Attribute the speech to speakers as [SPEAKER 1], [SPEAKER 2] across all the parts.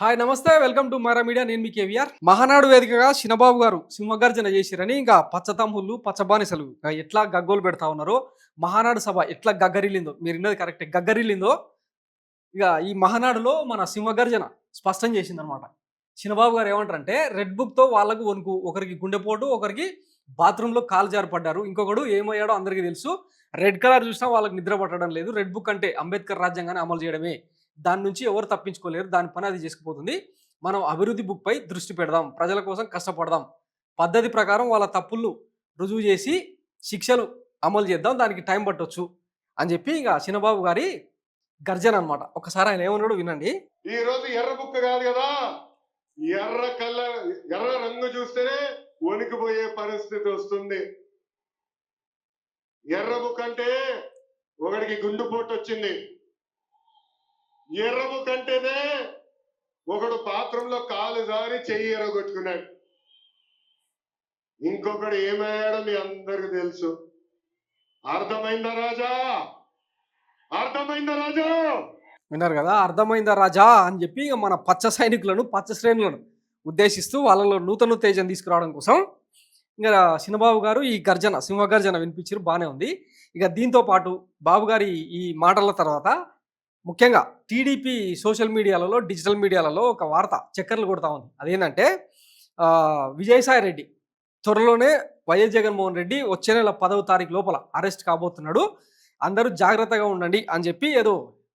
[SPEAKER 1] Hi నమస్తే welcome to Mara media. నేను మీ కేవీఆర్. మహానాడు వేదికగా చిన్నబాబు గారు సింహగర్జన చేసిరని ఇంకా పచ్చతమ్ముళ్ళు పచ్చబానిసలు ఎట్లా గగ్గోలు పెడతా ఉన్నారో, మహానాడు సభ ఎట్లా గగ్గరిల్లిందో, మీరు విన్నది కరెక్టే, గగ్గరిల్లిందో ఇక ఈ మహానాడులో మన సింహగర్జన స్పష్టం చేసిందనమాట. చిన్నబాబు గారు ఏమంటారంటే, రెడ్ బుక్తో వాళ్ళకు వణుకు, ఒకరికి గుండెపోటు, ఒకరికి బాత్రూంలో కాలు జారి పడ్డారు, ఇంకొకడు ఏమయ్యాడో అందరికీ తెలుసు. రెడ్ కలర్ చూసినా వాళ్ళకి నిద్ర పట్టడం లేదు. రెడ్ బుక్ అంటే అంబేద్కర్ రాజ్యాంగాన్ని అమలు చేయడమే, దాని నుంచి ఎవరు తప్పించుకోలేరు, దాని పని అది చేసుకుపోతుంది. మనం అభివృద్ధి బుక్పై దృష్టి పెడదాం, ప్రజల కోసం కష్టపడదాం, పద్ధతి ప్రకారం వాళ్ళ తప్పులు రుజువు చేసి శిక్షలు అమలు చేద్దాం, దానికి టైం పట్టొచ్చు అని చెప్పి ఇక చిన్నబాబు గారి గర్జన అనమాట. ఒకసారి ఆయన ఏమన్నాడు వినండి.
[SPEAKER 2] ఈ రోజు ఎర్ర బుక్క కాదు కదా, ఎర్ర కలర్ ఎర్ర రంగు చూస్తేనే వణికిపోయే పరిస్థితి వస్తుంది. ఎర్ర బుక్ అంటే ఒకడికి గుండెపోటు వచ్చింది, ఎర్ర బుక్ అంటేనే ఒకడు బాత్రూంలో కాలు జారి చెయ్యి ఎర్రగొట్టుకున్నాడు, ఇంకొకడు ఏమయ్యాడో మీ అందరికి తెలుసు. అర్థమైందా రాజా? అర్థమైందా రాజా?
[SPEAKER 1] విన్నారు కదా, అర్థమైందా రాజా అని చెప్పి ఇక మన పచ్చ సైనికులను, పచ్చ శ్రేణులను ఉద్దేశిస్తూ వాళ్ళలో నూతన ఉత్తేజం తీసుకురావడం కోసం ఇంకా చిన్నబాబు గారు ఈ గర్జన, సింహగర్జన వినిపించారు, బాగానే ఉంది. ఇక దీంతో పాటు బాబు గారి ఈ మాటల తర్వాత ముఖ్యంగా టీడీపీ సోషల్ మీడియాలలో, డిజిటల్ మీడియాలలో ఒక వార్త చక్కర్లు కొడతా ఉంది. అదేంటంటే విజయసాయి రెడ్డి త్వరలోనే వైఎస్ జగన్మోహన్ రెడ్డి వచ్చే నెల 10వ తారీఖు లోపల అరెస్ట్ కాబోతున్నాడు, అందరూ జాగ్రత్తగా ఉండండి అని చెప్పి ఏదో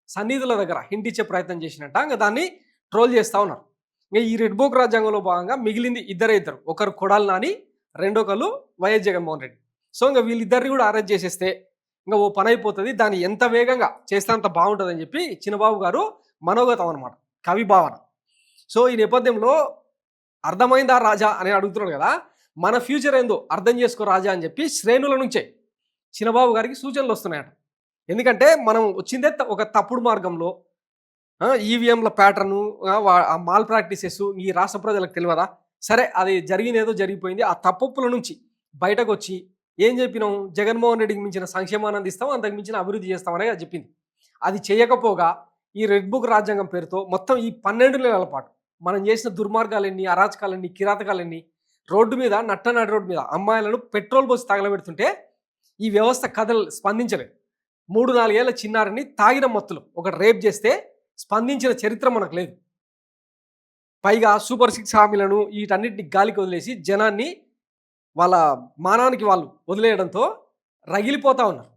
[SPEAKER 1] సన్నిధుల దగ్గర హింట్ ఇచ్చే ప్రయత్నం చేసినట్ట ఇంకా దాన్ని ట్రోల్ చేస్తూ ఉన్నారు. ఇంకా ఈ రెడ్ బుక్ రాజ్యాంగంలో భాగంగా మిగిలింది ఇద్దరు, ఒకరు కొడాలి నాని, రెండొకరు వైఎస్ జగన్మోహన్ రెడ్డి. సో ఇంకా వీళ్ళిద్దరిని కూడా అరెస్ట్ చేసేస్తే ఇంకా ఓ పని అయిపోతుంది, దాన్ని ఎంత వేగంగా చేస్తే అంత బాగుంటుందని చెప్పి చిన్నబాబు గారు మనోగతం అనమాట, కవి భావన. సో ఈ నేపథ్యంలో అర్థమైందా రాజా అని అడుగుతున్నాడు కదా, మన ఫ్యూచర్ ఏందో అర్థం చేసుకో రాజా అని చెప్పి శ్రేణుల నుంచే చిన్నబాబు గారికి సూచనలు వస్తున్నాయట. ఎందుకంటే మనం వచ్చిందే ఒక తప్పుడు మార్గంలో, ఈవీఎంల ప్యాటర్ను, మాల్ ప్రాక్టీసెస్ ఈ రాష్ట్ర ప్రజలకు తెలియదా? సరే, అది జరిగినేదో జరిగిపోయింది. ఆ తప్పుల నుంచి బయటకు వచ్చి ఏం చెప్పినాం, జగన్మోహన్ రెడ్డికి మించిన సంక్షేమాన్ని అందిస్తాం, అంతకు మించిన అభివృద్ధి చేస్తామనే చెప్పింది. అది చేయకపోగా ఈ రెడ్ బుక్ రాజ్యాంగం పేరుతో మొత్తం ఈ 12 నెలల పాటు మనం చేసిన దుర్మార్గాలన్నీ, అరాచకాలన్నీ, కిరాతకాలన్నీ, రోడ్డు మీద నట్టనాటి రోడ్డు మీద అమ్మాయిలను పెట్రోల్ పోసి తగలబెడుతుంటే ఈ వ్యవస్థ కథలు స్పందించలేదు. 3-4 ఏళ్ల చిన్నారిని తాగిన మత్తులు ఒక రేప్ చేస్తే స్పందించిన చరిత్ర మనకు లేదు. పైగా సూపర్ 6 హామీలను వీటన్నిటిని గాలికి వదిలేసి జనాన్ని వాళ్ళ మానానికి వాళ్ళు వదిలేయడంతో రగిలిపోతా ఉన్నారు.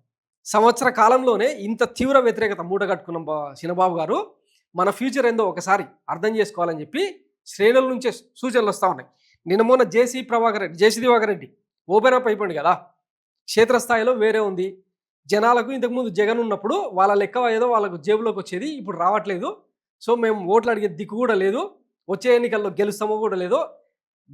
[SPEAKER 1] సంవత్సర కాలంలోనే ఇంత తీవ్ర వ్యతిరేకత మూటగట్టుకున్న చిన్నబాబు గారు మన ఫ్యూచర్ ఏందో ఒకసారి అర్థం చేసుకోవాలని చెప్పి శ్రేణుల నుంచే సూచనలు వస్తూ ఉన్నాయి. నిన్న మొన్న జేసీ దివాకర్ రెడ్డి ఓపెన్ అప్ అయిపోయింది కదా, క్షేత్రస్థాయిలో వేరే ఉంది. జనాలకు ఇంతకుముందు జగన్ ఉన్నప్పుడు వాళ్ళ లెక్క ఏదో వాళ్ళకు జేబులోకి వచ్చేది, ఇప్పుడు రావట్లేదు. సో మేము ఓట్లు అడిగే దిక్కు కూడా లేదు, వచ్చే ఎన్నికల్లో గెలుస్తామో కూడా లేదో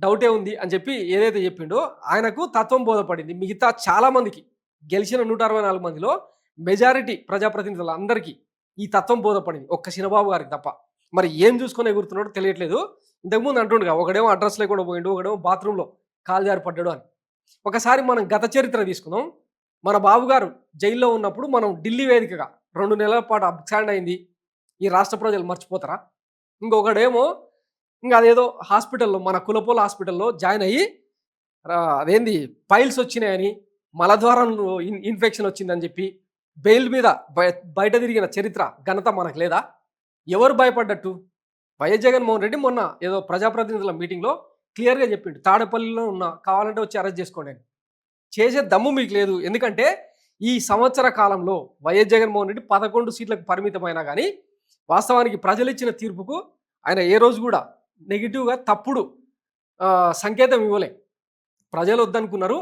[SPEAKER 1] డౌటే ఉంది అని చెప్పి ఏదైతే చెప్పిండో ఆయనకు తత్వం బోధపడింది. మిగతా చాలామందికి, గెలిచిన 164 మందిలో మెజారిటీ ప్రజాప్రతినిధులు అందరికీ ఈ తత్వం బోధపడింది, ఒక్క చిన్నబాబు గారికి తప్ప. మరి ఏం చూసుకొని ఎగురుతున్నాడో తెలియట్లేదు. ఇంతకుముందు అంటుండగా ఒకడేమో అడ్రస్ లేకుండా పోయిండు, ఒకడేమో బాత్రూంలో కాలు జారి పడ్డాడు అని. ఒకసారి మనం గత చరిత్ర తీసుకుందాం. మన బాబు గారు జైల్లో ఉన్నప్పుడు మనం ఢిల్లీ వేదికగా 2 నెలల పాటు అబ్సాండ్ అయింది, ఈ రాష్ట్ర ప్రజలు మర్చిపోతారా? ఇంకొకడేమో ఇంకా అదేదో హాస్పిటల్లో, మన కులపోల హాస్పిటల్లో జాయిన్ అయ్యి అదేంది పైల్స్ వచ్చినాయని, మలద్వారంలో ఇన్ఫెక్షన్ వచ్చిందని చెప్పి బెయిల్ మీద బయట తిరిగిన చరిత్ర ఘనత మనకు లేదా? ఎవరు భయపడ్డట్టు? వైఎస్ జగన్మోహన్ రెడ్డి మొన్న ఏదో ప్రజాప్రతినిధుల మీటింగ్లో క్లియర్గా చెప్పిండు, తాడేపల్లిలో ఉన్న కావాలంటే వచ్చి అరెస్ట్ చేసుకోండి అని. చేసే దమ్ము మీకు లేదు. ఎందుకంటే ఈ సంవత్సర కాలంలో వైఎస్ జగన్మోహన్ రెడ్డి 11 సీట్లకు పరిమితమైనా కానీ వాస్తవానికి ప్రజలు ఇచ్చిన తీర్పుకు ఆయన ఏ రోజు కూడా నెగిటివ్గా తప్పుడు సంకేతం ఇవ్వలే. ప్రజలు వద్దనుకున్నారు,